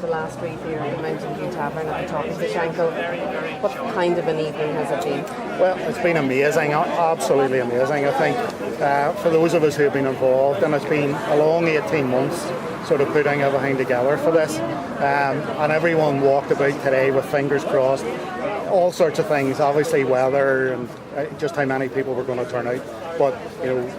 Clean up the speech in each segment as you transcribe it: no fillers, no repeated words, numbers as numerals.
The last week here at the Mountain View Tavern at the top of the Shankill. What kind of an evening has it been? Well, it's been amazing, absolutely amazing. I think for those of us who have been involved, and it's been a long 18 months sort of putting everything together for this, and everyone walked about today with fingers crossed, all sorts of things, obviously weather and just how many people were going to turn out. But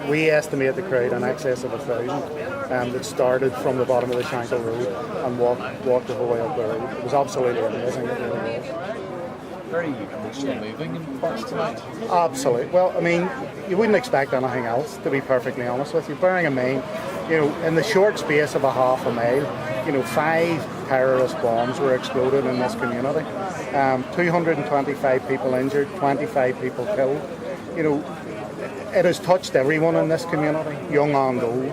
we estimate the crowd in excess of 1,000 that started from the bottom of the Shankill Road and walked the whole way up the road. It was absolutely amazing. It really was. Very emotionally moving in parts tonight. Absolutely. Well, I mean, you wouldn't expect anything else, to be perfectly honest with you. Bearing in mind, in the short space of a half a mile, 5 terrorist bombs were exploded in this community. 225 people injured, 25 people killed. It has touched everyone in this community, young and old,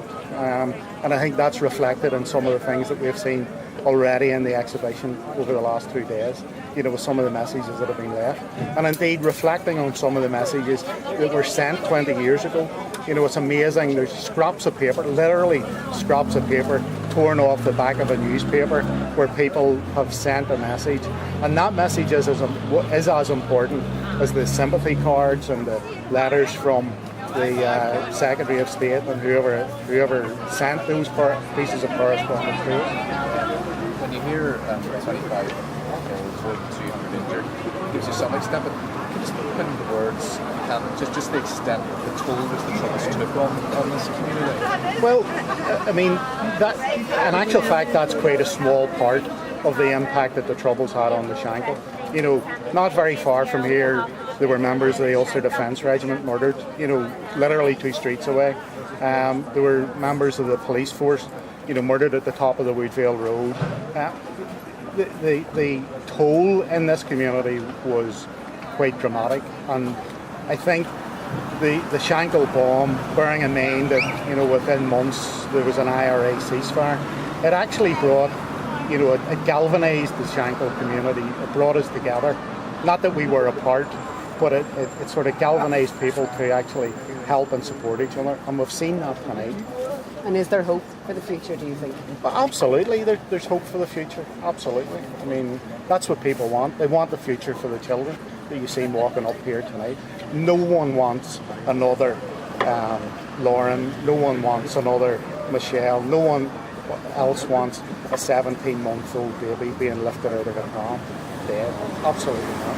and I think that's reflected in some of the things that we've seen already in the exhibition over the last 2 days, with some of the messages that have been left. And indeed, reflecting on some of the messages that were sent 20 years ago, it's amazing. There's scraps of paper, literally scraps of paper, torn off the back of a newspaper where people have sent a message. And that message is as important as the sympathy cards and the letters from the Secretary of State and whoever sent those pieces of correspondence to us. When you hear 25 killed, 200 injured, gives you some extent, but can you just put into words just the extent of the toll which the Troubles took on this community? Well, I mean, that in actual fact, that's quite a small part of the impact that the Troubles had on the Shankill. Not very far from here, there were members of the Ulster Defence Regiment murdered, literally 2 streets away. There were members of the police force, murdered at the top of the Woodvale Road. The toll in this community was quite dramatic, and I think the Shankill bomb, bearing in mind that within months there was an IRA ceasefire, it actually brought, it galvanised the Shankill community. It brought us together. Not that we were apart, but it sort of galvanised people to actually help and support each other, and we've seen that tonight. And is there hope for the future, do you think? Well, absolutely, there's hope for the future, absolutely. I mean, that's what people want. They want the future for the children that you see walking up here tonight. No one wants another Lauren, no one wants another Michelle, no one else wants a 17-month-old baby being lifted out of a pram dead. Absolutely not.